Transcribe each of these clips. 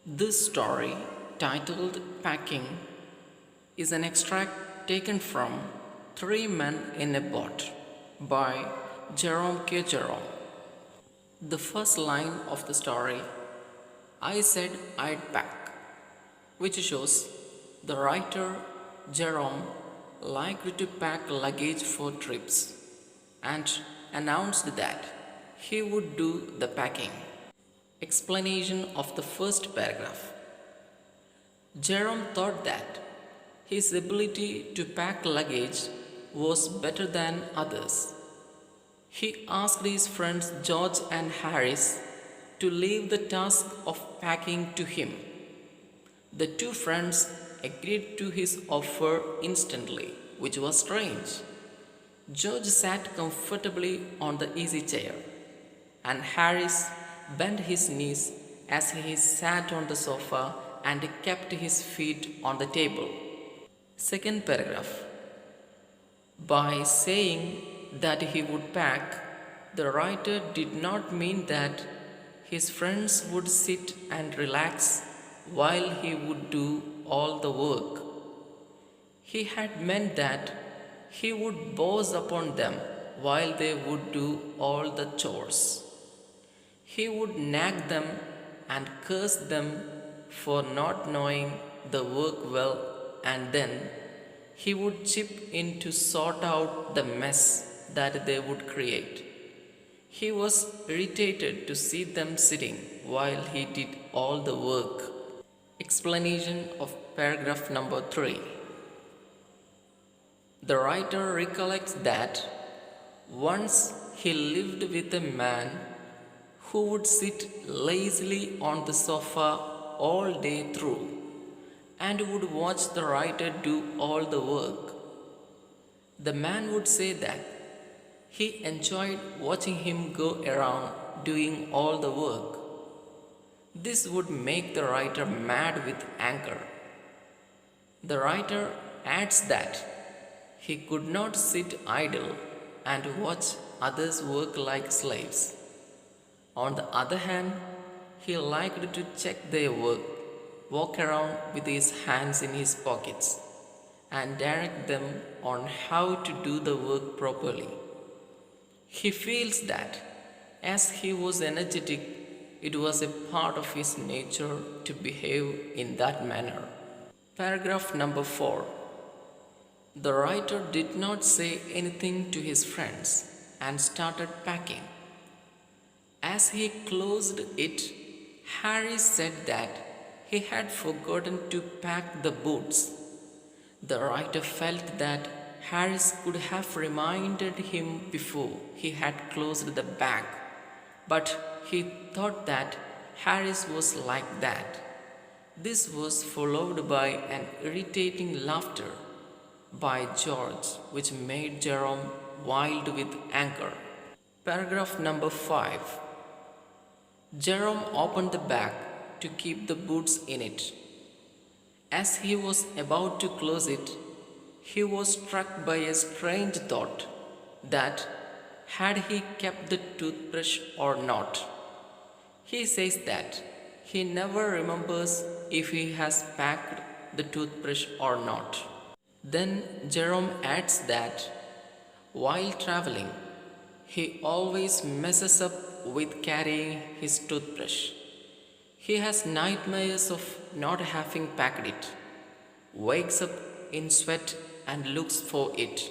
This story, titled Packing, is an extract taken from Three Men in a Boat by Jerome. The first line of the story, I said I'd pack, which shows the writer Jerome liked to pack luggage for trips and announced that he would do the packing. Explanation of the first paragraph. Jerome thought that his ability to pack luggage was better than others. He asked his friends George and Harris to leave the task of packing to him. The two friends agreed to his offer instantly, which was strange. George sat comfortably on the easy chair, and Harris bent his knees as he sat on the sofa and kept his feet on the table. Second paragraph. By saying that he would pack, the writer did not mean that his friends would sit and relax while he would do all the work. He had meant that he would boss upon them while they would do all the chores. He would nag them and curse them for not knowing the work well, and then he would chip in to sort out the mess that they would create. He was irritated to see them sitting while he did all the work. Explanation of paragraph number 3. The writer recollects that once he lived with a man who would sit lazily on the sofa all day through and would watch the writer do all the work. The man would say that he enjoyed watching him go around doing all the work. This would make the writer mad with anger. The writer adds that he could not sit idle and watch others work like slaves. On the other hand, he liked to check their work, walk around with his hands in his pockets, and direct them on how to do the work properly. He feels that as he was energetic, it was a part of his nature to behave in that manner. Paragraph number 4. The writer did not say anything to his friends and started packing. As he closed it, Harry said that he had forgotten to pack the boots. The writer felt that Harris could have reminded him before he had closed the bag, but he thought that Harris was like that. This was followed by an irritating laughter by George, which made Jerome wild with anger. Paragraph number 5. Jerome opened the bag to keep the boots in it. As he was about to close it, he was struck by a strange thought that had he kept the toothbrush or not. He says that he never remembers if he has packed the toothbrush or not. Then Jerome adds that while traveling, he always messes up with carrying his toothbrush. He has nightmares of not having packed it, wakes up in sweat and looks for it.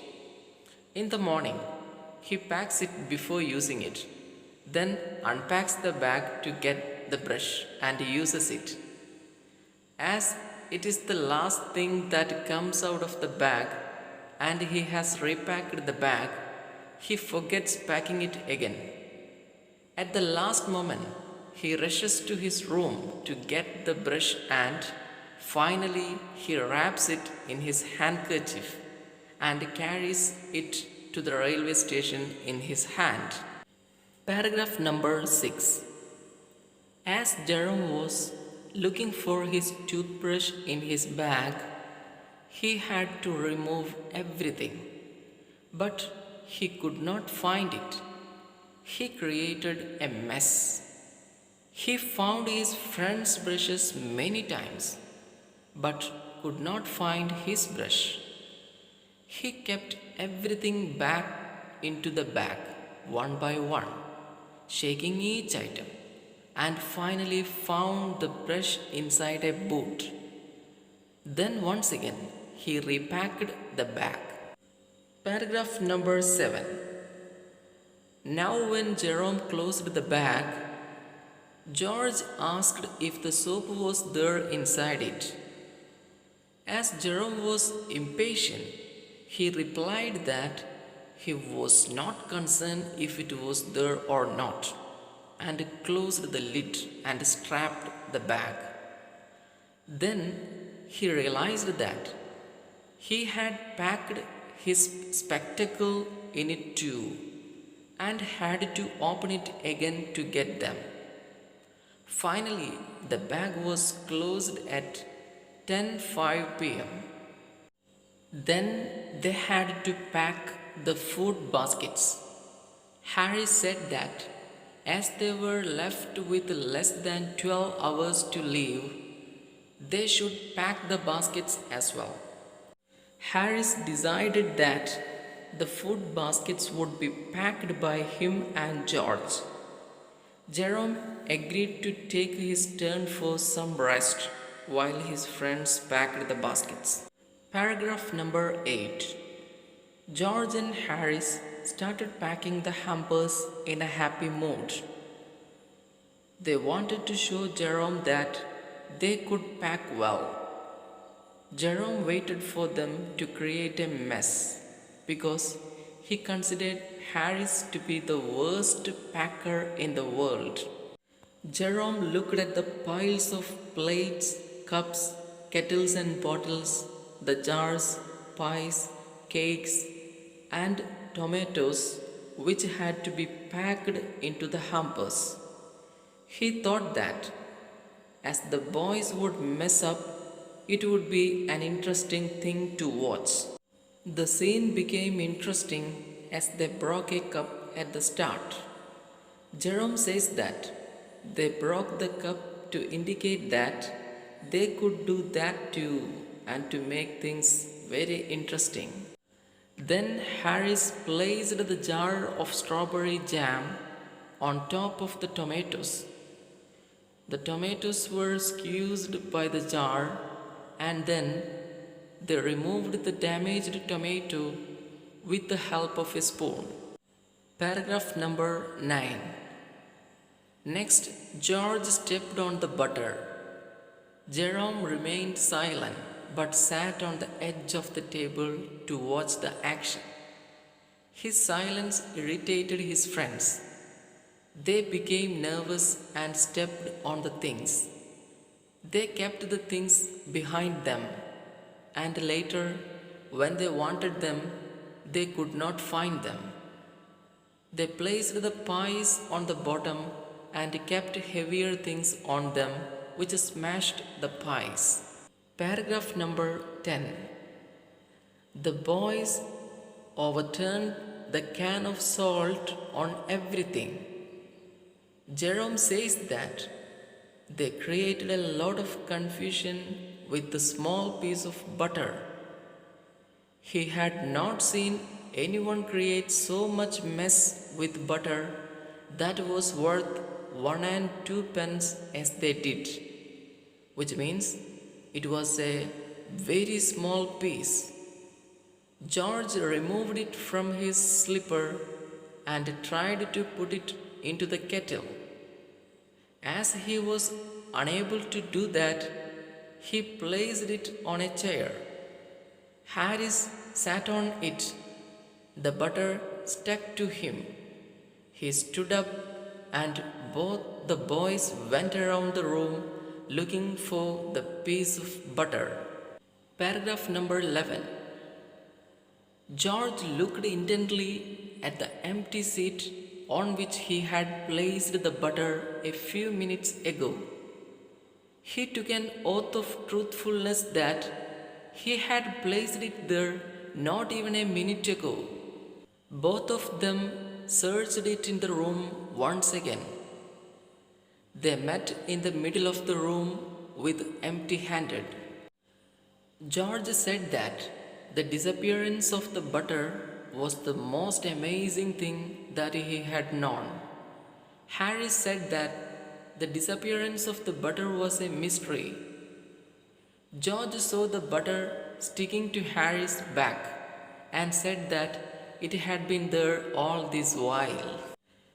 In the morning, he packs it before using it, then unpacks the bag to get the brush and uses it. As it is the last thing that comes out of the bag and he has repacked the bag, he forgets packing it again. At the last moment, he rushes to his room to get the brush and finally he wraps it in his handkerchief and carries it to the railway station in his hand. Paragraph number 6. As Jerome was looking for his toothbrush in his bag, he had to remove everything, but he could not find it. He created a mess. He found his friend's brushes many times, but could not find his brush. He kept everything back into the bag one by one, shaking each item, and finally found the brush inside a boot. Then once again he repacked the bag. Paragraph number 7. Now, when Jerome closed the bag, George asked if the soap was there inside it. As Jerome was impatient, he replied that he was not concerned if it was there or not, and closed the lid and strapped the bag. Then he realized that he had packed his spectacle in it too, and had to open it again to get them. Finally, the bag was closed at 10:05 p.m. Then they had to pack the food baskets. Harry said that as they were left with less than 12 hours to leave, they should pack the baskets as well. Harris decided that the food baskets would be packed by him and George. Jerome agreed to take his turn for some rest while his friends packed the baskets. Paragraph number 8. George and Harris started packing the hampers in a happy mood. They wanted to show Jerome that they could pack well. Jerome waited for them to create a mess because he considered Harris to be the worst packer in the world. Jerome looked at the piles of plates, cups, kettles and bottles, the jars, pies, cakes, and tomatoes which had to be packed into the hampers. He thought that as the boys would mess up, it would be an interesting thing to watch. The scene became interesting as they broke a cup at the start. Jerome says that they broke the cup to indicate that they could do that too and to make things very interesting. Then Harris placed the jar of strawberry jam on top of the tomatoes. The tomatoes were squeezed by the jar, and then they removed the damaged tomato with the help of a spoon. Paragraph number 9. Next, George stepped on the butter. Jerome remained silent but sat on the edge of the table to watch the action. His silence irritated his friends. They became nervous and stepped on the things. They kept the things behind them, and later, when they wanted them, they could not find them. They placed the pies on the bottom and kept heavier things on them, which smashed the pies. Paragraph number 10. The boys overturned the can of salt on everything. Jerome says that they created a lot of confusion with the small piece of butter. He had not seen anyone create so much mess with butter that was worth 1 and 2 pence as they did, which means it was a very small piece. George removed it from his slipper and tried to put it into the kettle. As he was unable to do that, he placed it on a chair. Harris sat on it. The butter stuck to him. He stood up, and both the boys went around the room looking for the piece of butter. Paragraph number 11. George looked intently at the empty seat on which he had placed the butter a few minutes ago. He took an oath of truthfulness that he had placed it there not even a minute ago. Both of them searched it in the room once again. They met in the middle of the room with empty handed. George said that the disappearance of the butter was the most amazing thing that he had known. Harry said that the disappearance of the butter was a mystery. George saw the butter sticking to Harry's back and said that it had been there all this while.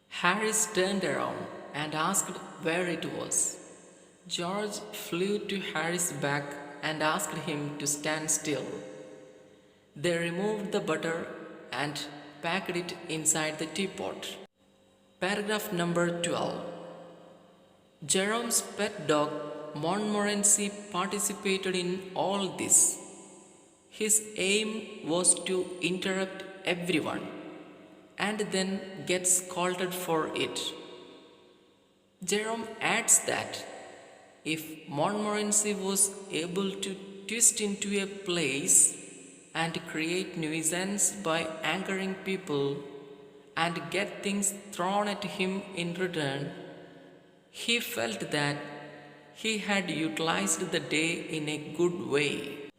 Harry turned around and asked where it was. George flew to Harry's back and asked him to stand still. They removed the butter and packed it inside the teapot. Paragraph number 12. Jerome's pet dog Montmorency participated in all this. His aim was to interrupt everyone and then get scolded for it. Jerome adds that if Montmorency was able to twist into a place and create nuisance by angering people and get things thrown at him in return, he felt that he had utilized the day in a good way.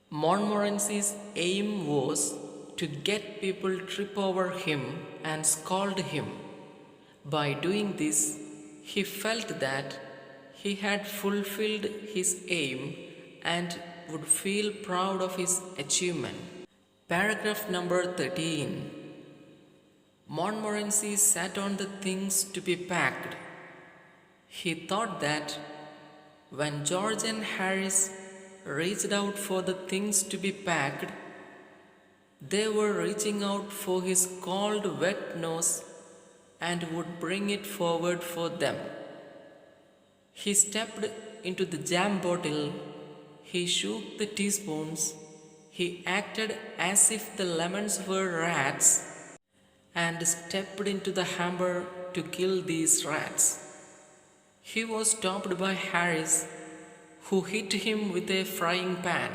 Montmorency's aim was to get people trip over him and scold him. By doing this, he felt that he had fulfilled his aim and would feel proud of his achievement. Paragraph number 13. Montmorency sat on the things to be packed. He thought that when George and Harris reached out for the things to be packed, they were reaching out for his cold, wet nose and would bring it forward for them. He stepped into the jam bottle, he shook the teaspoons, he acted as if the lemons were rats and stepped into the hammer to kill these rats. He was stopped by Harris, who hit him with a frying pan.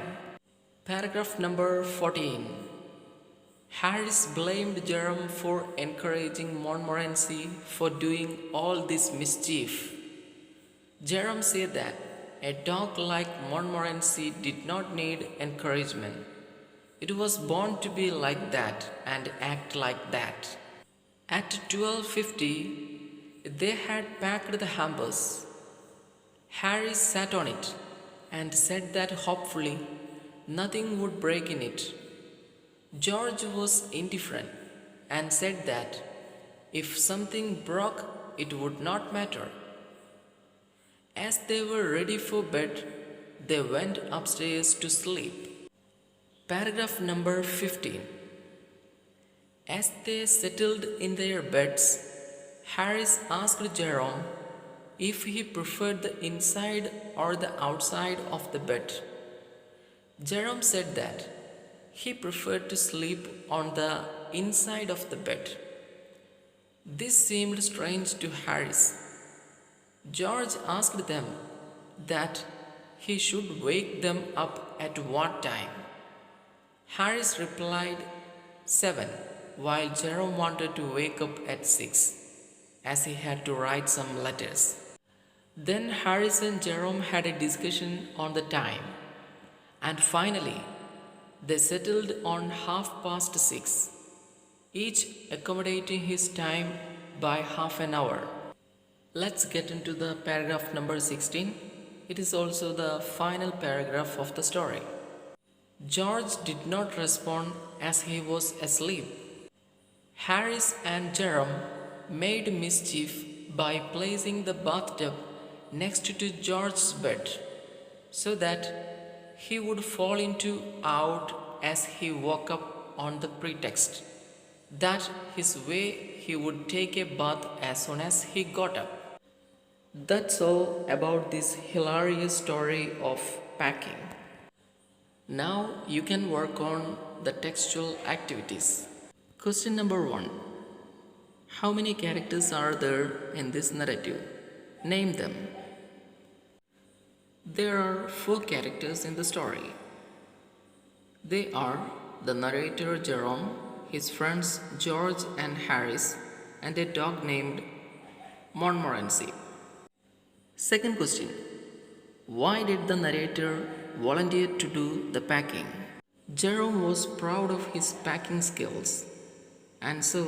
Paragraph number 14. Harris blamed Jerome for encouraging Montmorency for doing all this mischief. Jerome said that a dog like Montmorency did not need encouragement. It was born to be like that and act like that. At 12:50, they had packed the hampers. Harry sat on it and said that hopefully nothing would break in it. George was indifferent and said that if something broke, it would not matter. As they were ready for bed, they went upstairs to sleep. Paragraph number 15. As they settled in their beds, Harris asked Jerome if he preferred the inside or the outside of the bed. Jerome said that he preferred to sleep on the inside of the bed. This seemed strange to Harris. George asked them that he should wake them up at what time. Harris replied 7, while Jerome wanted to wake up at 6, as he had to write some letters. Then Harris and Jerome had a discussion on the time, and finally they settled on 6:30, each accommodating his time by half an hour. Let's get into the paragraph number 16. It is also the final paragraph of the story. George did not respond as he was asleep. Harris and Jerome made mischief by placing the bathtub next to George's bed so that he would fall into out as he woke up on the pretext that his way he would take a bath as soon as he got up. That's all about this hilarious story of packing. Now you can work on the textual activities. Question number 1. How many characters are there in this narrative? Name them. There are 4 characters in the story. They are the narrator Jerome, his friends George and Harris, and a dog named Montmorency. Second question. Why did the narrator volunteer to do the packing? Jerome was proud of his packing skills, and so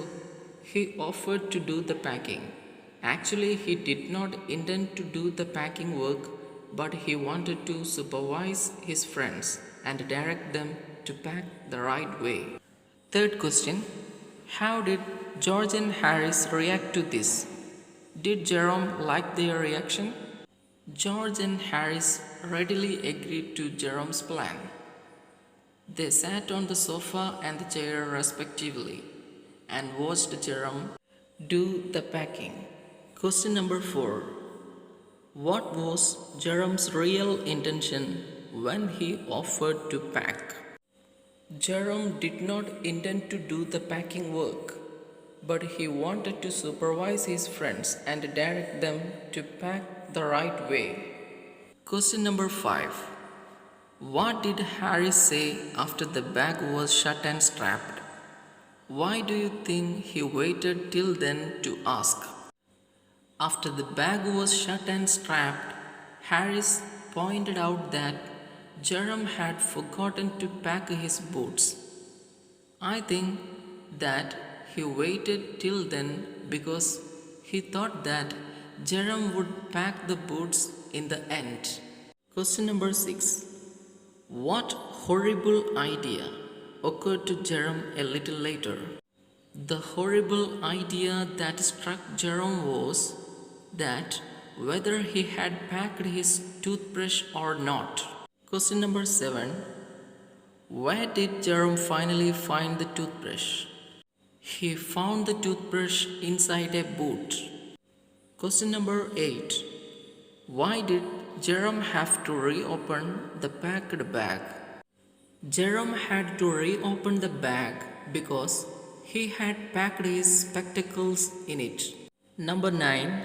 he offered to do the packing. Actually, he did not intend to do the packing work, but he wanted to supervise his friends and direct them to pack the right way. Third question. How did George and Harris react to this? Did Jerome like their reaction? George and Harris readily agreed to Jerome's plan. They sat on the sofa and the chair respectively and watched Jerome do the packing. Question number 4. What was Jerome's real intention when he offered to pack? Jerome did not intend to do the packing work, but he wanted to supervise his friends and direct them to pack the right way. Question number 5. What did Harry say after the bag was shut and strapped? Why do you think he waited till then to ask? After the bag was shut and strapped, Harris pointed out that Jerome had forgotten to pack his boots. I think that he waited till then because he thought that Jerome would pack the boots in the end. Question number 6. What horrible idea occurred to Jerome a little later? The horrible idea that struck Jerome was that whether he had packed his toothbrush or not. Question number 7. Where did Jerome finally find the toothbrush? He found the toothbrush inside a boot. Question number 8. Why did Jerome have to reopen the packed bag? Jerome had to reopen the bag because he had packed his spectacles in it. Number 9.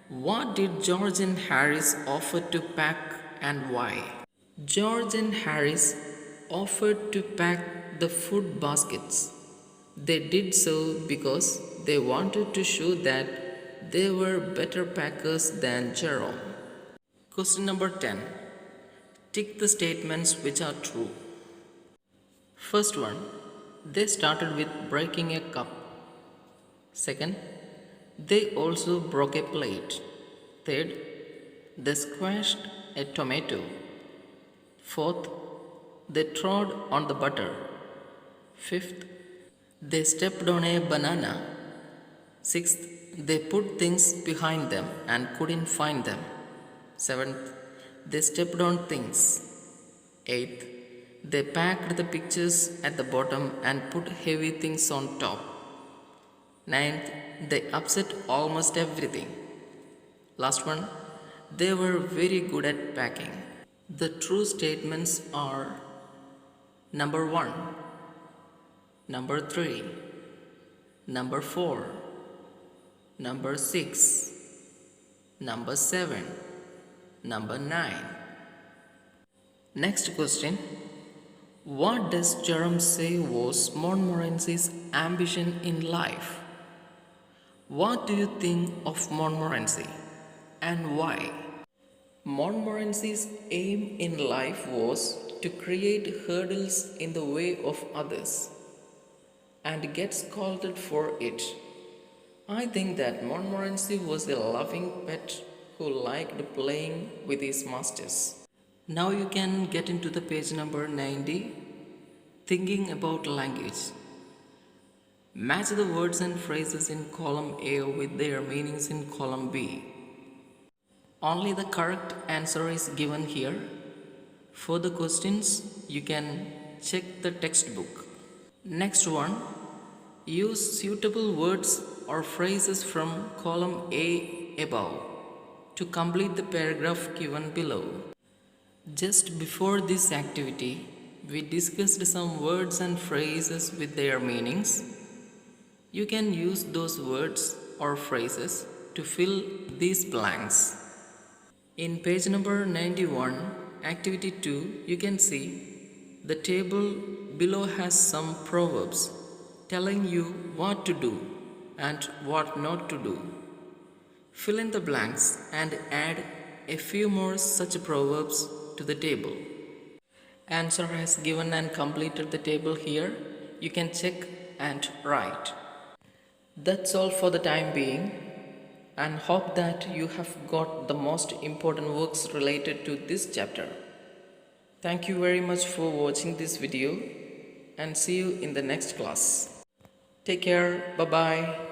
What did George and Harris offer to pack and why? George and Harris offered to pack the food baskets. They did so because they wanted to show that they were better packers than Jerome. Question number 10. Tick the statements which are true. First one, they started with breaking a cup. Second, they also broke a plate. Third, they squashed a tomato. Fourth, they trod on the butter. Fifth, they stepped on a banana. Sixth, they put things behind them and couldn't find them. Seventh, they stepped on things. Eighth, they packed the pictures at the bottom and put heavy things on top. Ninth, they upset almost everything. Last one, they were very good at packing. The true statements are number 1, number 3, number 4, number 6, number 7, number 9. Next question. What does Jerome say was Montmorency's ambition in life? What do you think of Montmorency and why? Montmorency's aim in life was to create hurdles in the way of others and get scolded for it. I think that Montmorency was a loving pet who liked playing with his masters. Now you can get into the page number 90, thinking about language. Match the words and phrases in column A with their meanings in column B. Only the correct answer is given here. For the questions, you can check the textbook. Next one, use suitable words or phrases from column A above to complete the paragraph given below. Just before this activity, we discussed some words and phrases with their meanings. You can use those words or phrases to fill these blanks. In page number 91, activity 2, you can see the table below has some proverbs telling you what to do and what not to do. Fill in the blanks and add a few more such proverbs to the table. Answer has given and completed the table here. You can check and write. That's all for the time being, and hope that you have got the most important works related to this chapter. Thank you very much for watching this video and see you in the next class. Take care. Bye bye.